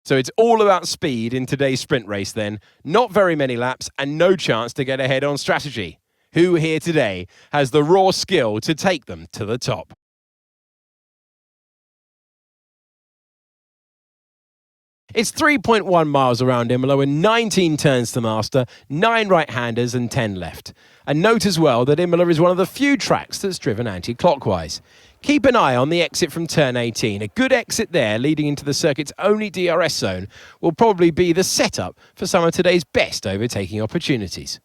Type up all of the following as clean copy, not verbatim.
So it's all about speed in today's sprint race then. Not very many laps and no chance to get ahead on strategy. Who here today has the raw skill to take them to the top? It's 3.1 miles around Imola with 19 turns to master, 9 right-handers and 10 left. And note as well that Imola is one of the few tracks that's driven anti-clockwise. Keep an eye on the exit from turn 18. A good exit there leading into the circuit's only DRS zone will probably be the setup for some of today's best overtaking opportunities.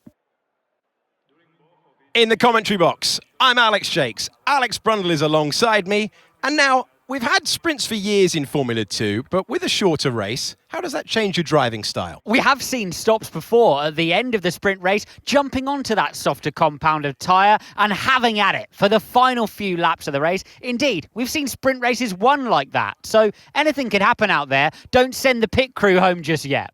In the commentary box, I'm Alex Jakes. Alex Brundle is alongside me. And now, we've had sprints for years in Formula 2, but with a shorter race, how does that change your driving style? We have seen stops before at the end of the sprint race, jumping onto that softer compounded tyre and having at it for the final few laps of the race. Indeed, we've seen sprint races won like that. So anything can happen out there. Don't send the pit crew home just yet.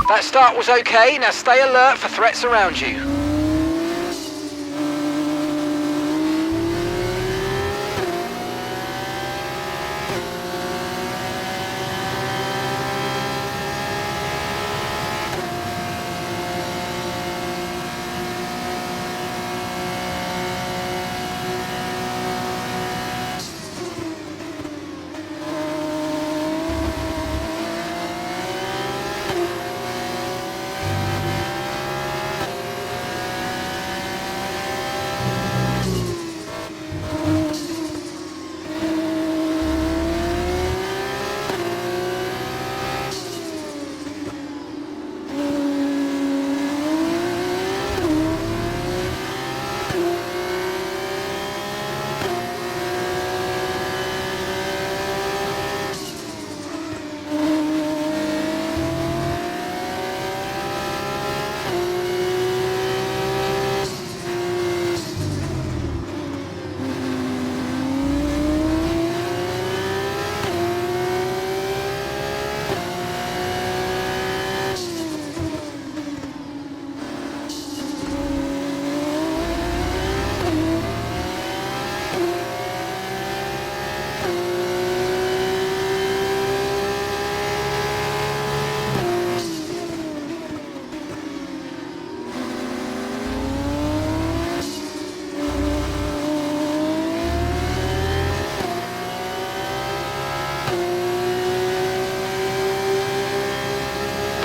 That start was okay, now stay alert for threats around you.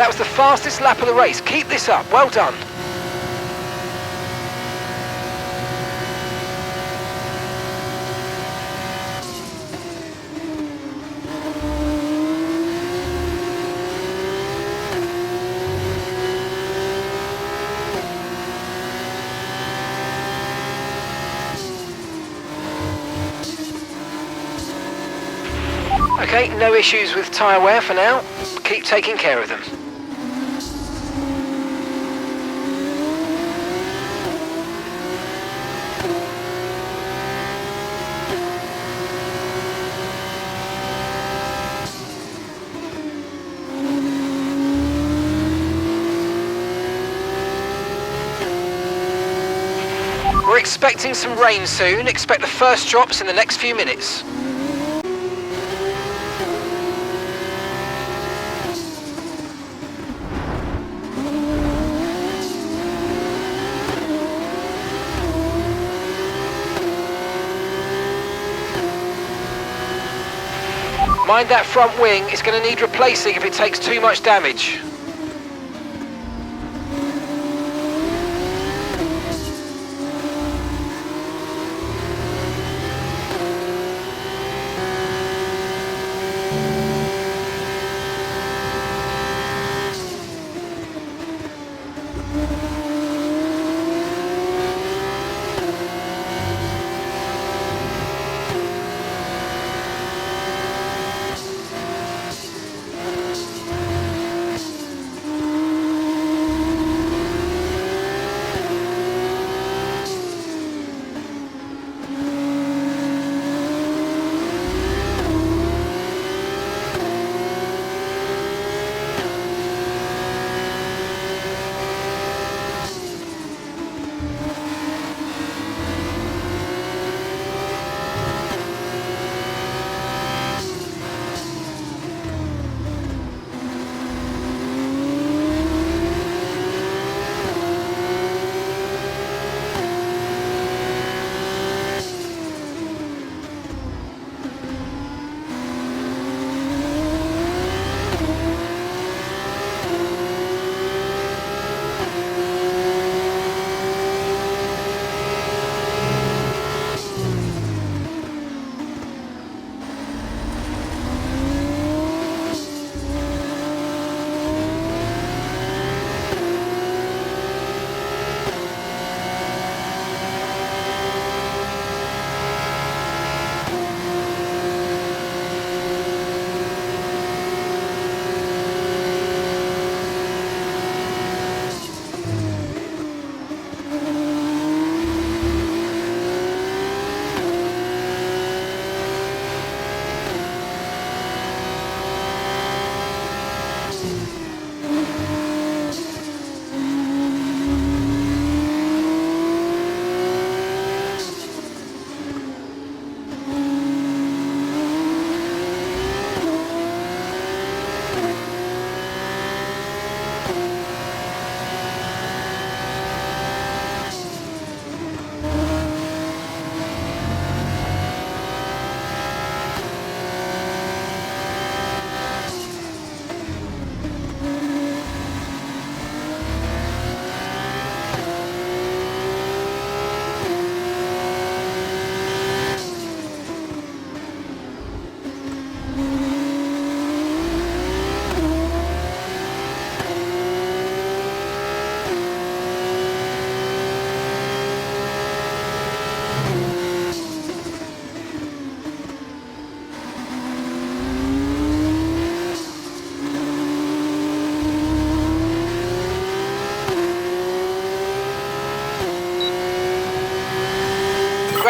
That was the fastest lap of the race. Keep this up. Well done. Okay, no issues with tyre wear for now. Keep taking care of them. expecting some rain soon. Expect the first drops in the next few minutes. Mind that front wing, it's going to need replacing if it takes too much damage.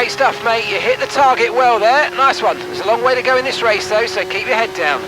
Great stuff, mate. You hit the target well there. Nice one. There's a long way to go in this race, though, so keep your head down.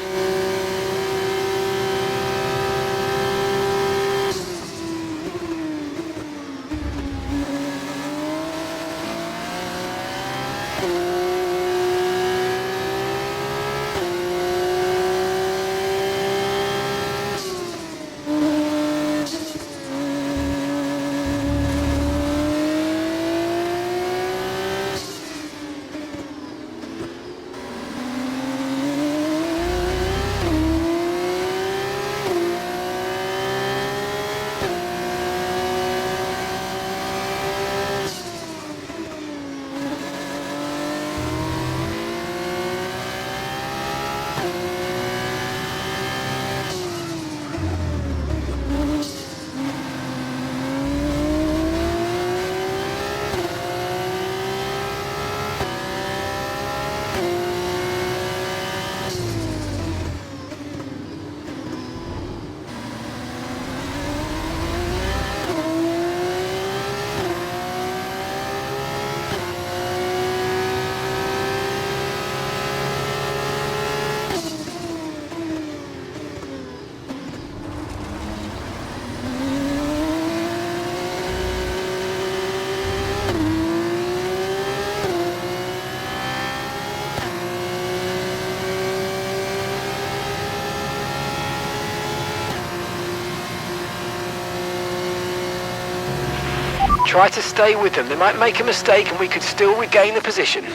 try to stay with them. They might make a mistake and we could still regain the position.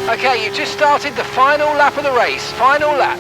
Okay, you've just started the final lap of the race. Final lap.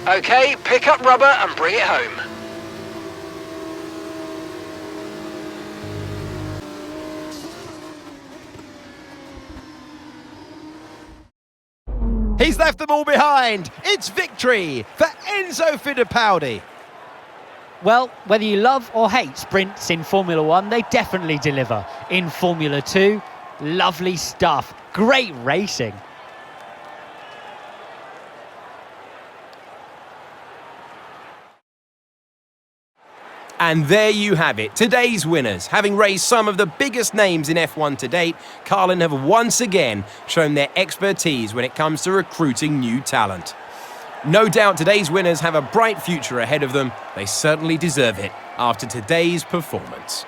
Okay, pick up rubber and bring it home. He's left them all behind. It's victory for Enzo Fittipaldi. Well, whether you love or hate sprints in Formula 1, they definitely deliver. In Formula 2, lovely stuff. Great racing. And there you have it, today's winners. Having raced some of the biggest names in F1 to date, Carlin have once again shown their expertise when it comes to recruiting new talent. No doubt today's winners have a bright future ahead of them. They certainly deserve it after today's performance.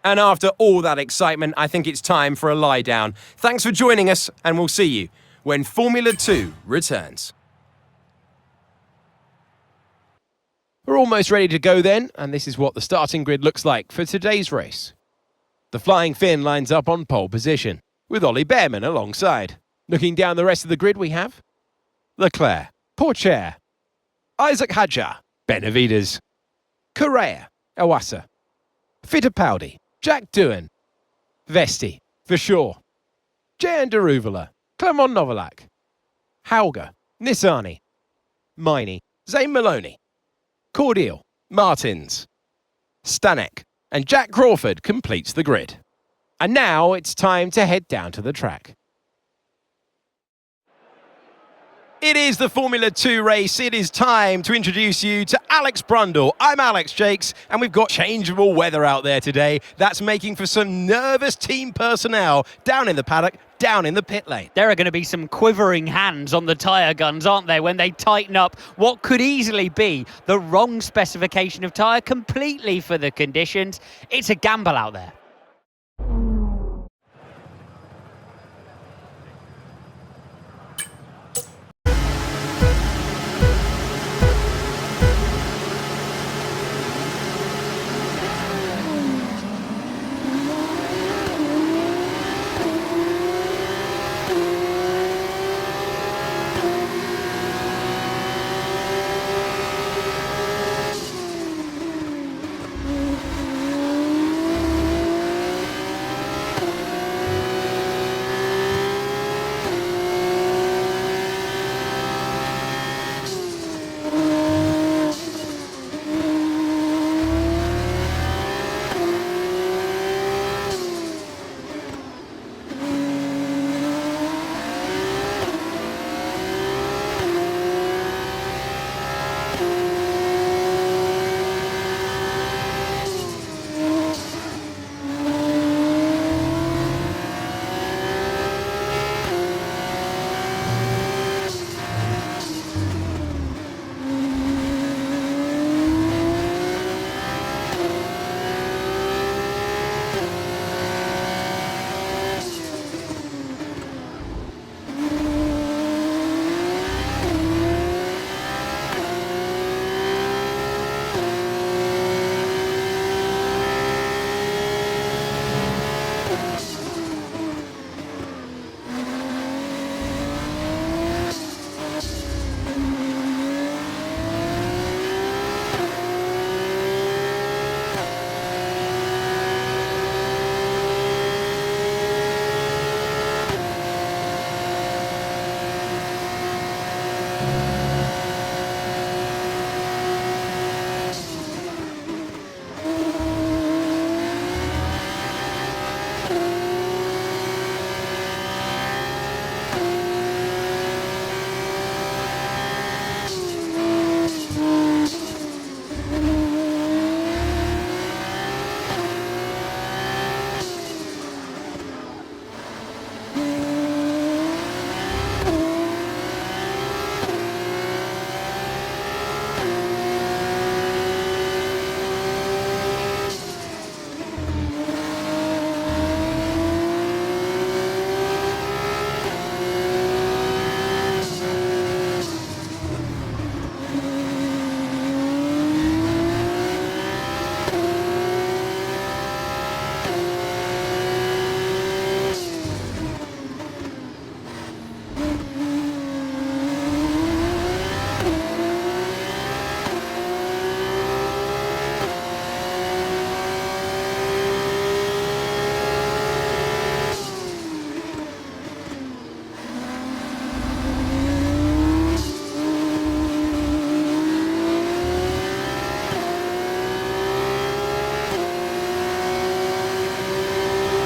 And after all that excitement, I think it's time for a lie down. Thanks for joining us, and we'll see you when Formula 2 returns. We're almost ready to go then, and this is what the starting grid looks like for today's race. The Flying Finn lines up on pole position, with Ollie Behrman alongside. Looking down the rest of the grid, we have Leclerc, Pourchaire, Isaac Hadjar, Benavides, Correa, Iwasa, Fittipaldi, Jack Doohan, Vesti, Verschoor, Jehan Daruvala, Clement Novalak, Hauger, Nissani, Miney, Zane Maloney, Cordial, Martins, Stanek, and Jack Crawford completes the grid. And now it's time to head down to the track. It is the Formula 2 race. It is time to introduce you to Alex Brundle. I'm Alex Jakes, and we've got changeable weather out there today. That's making for some nervous team personnel down in the paddock, down in the pit lane. There are going to be some quivering hands on the tyre guns, aren't there, when they tighten up what could easily be the wrong specification of tyre completely for the conditions. It's a gamble out there.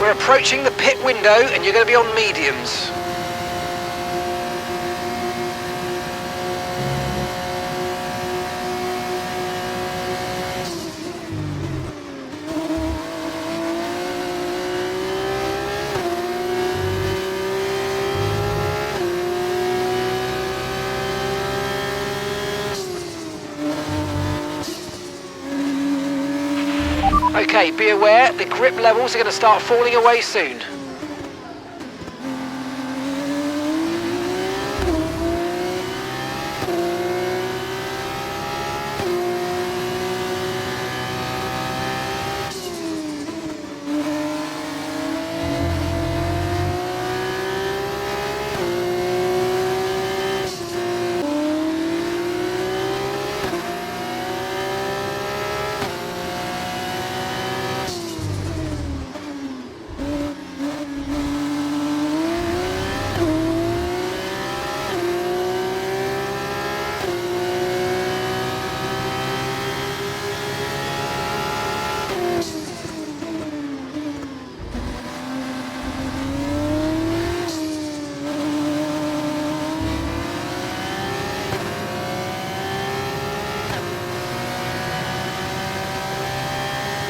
We're approaching the pit window and you're going to be on mediums. Okay, be aware, the grip levels are going to start falling away soon.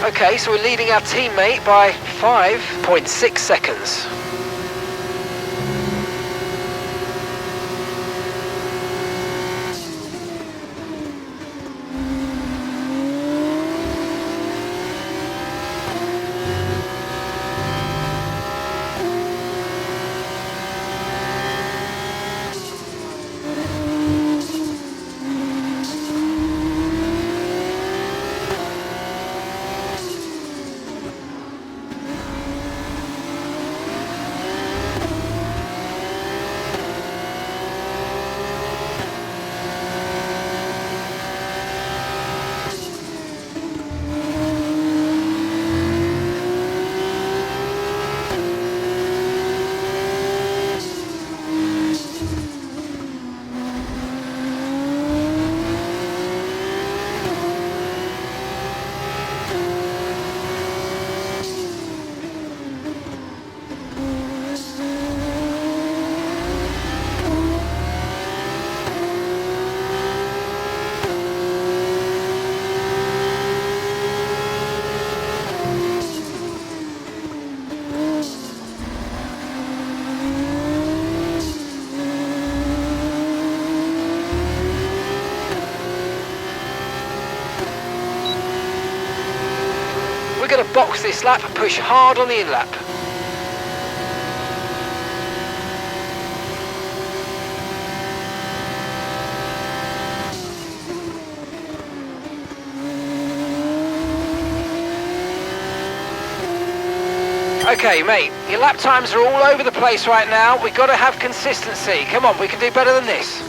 Okay, so we're leading our teammate by 5.6 seconds. We're going to box this lap and push hard on the in-lap. Okay, mate, your lap times are all over the place right now. We've got to have consistency. Come on, we can do better than this.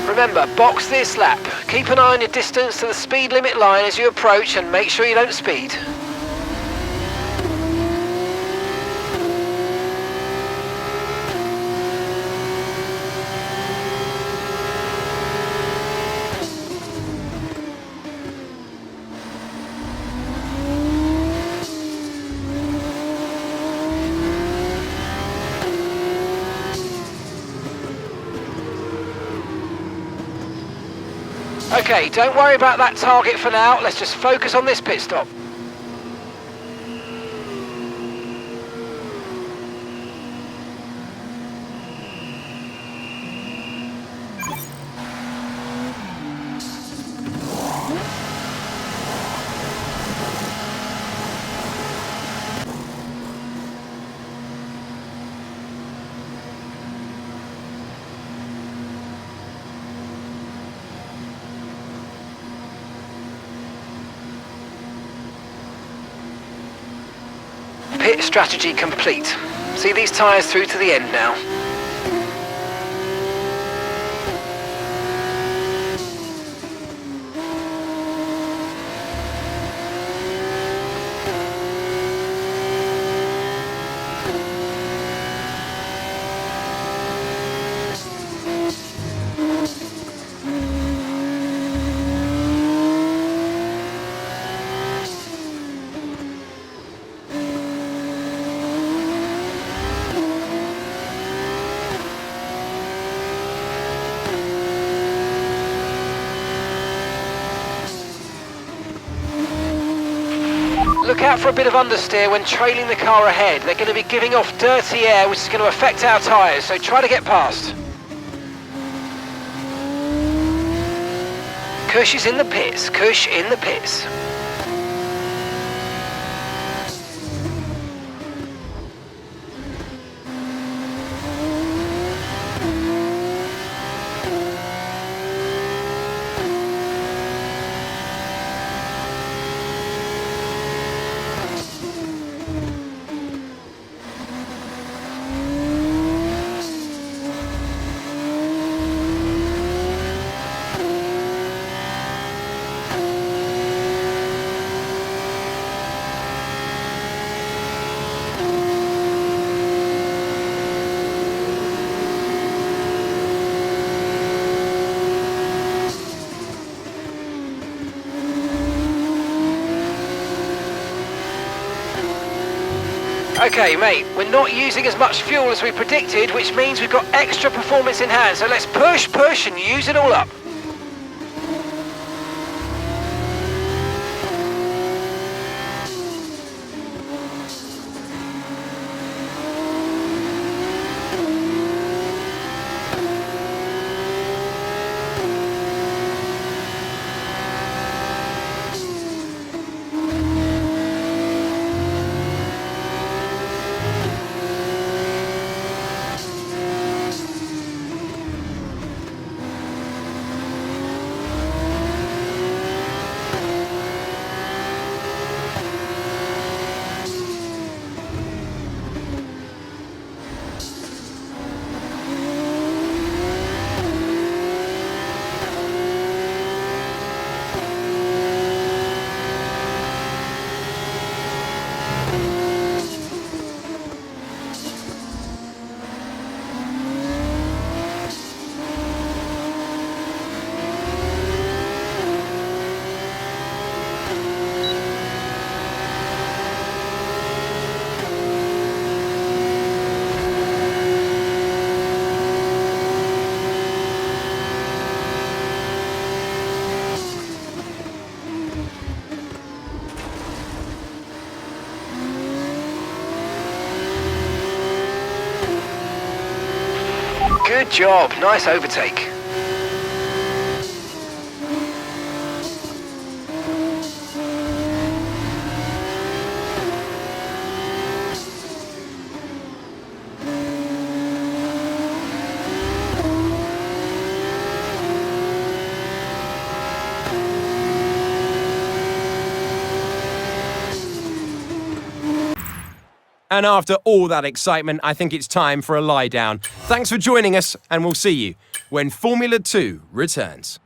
Remember, box this lap. Keep an eye on your distance to the speed limit line as you approach and make sure you don't speed. Okay, don't worry about that target for now. Let's just focus on this pit stop. Pit strategy complete. See these tyres through to the end now. Look out for a bit of understeer when trailing the car ahead. They're going to be giving off dirty air, which is going to affect our tyres, so try to get past. Cush is in the pits. Cush in the pits. Okay, mate, we're not using as much fuel as we predicted, which means we've got extra performance in hand, so let's push, and use it all up. Good job, nice overtake. And after all that excitement, I think it's time for a lie down. Thanks for joining us, and we'll see you when Formula 2 returns.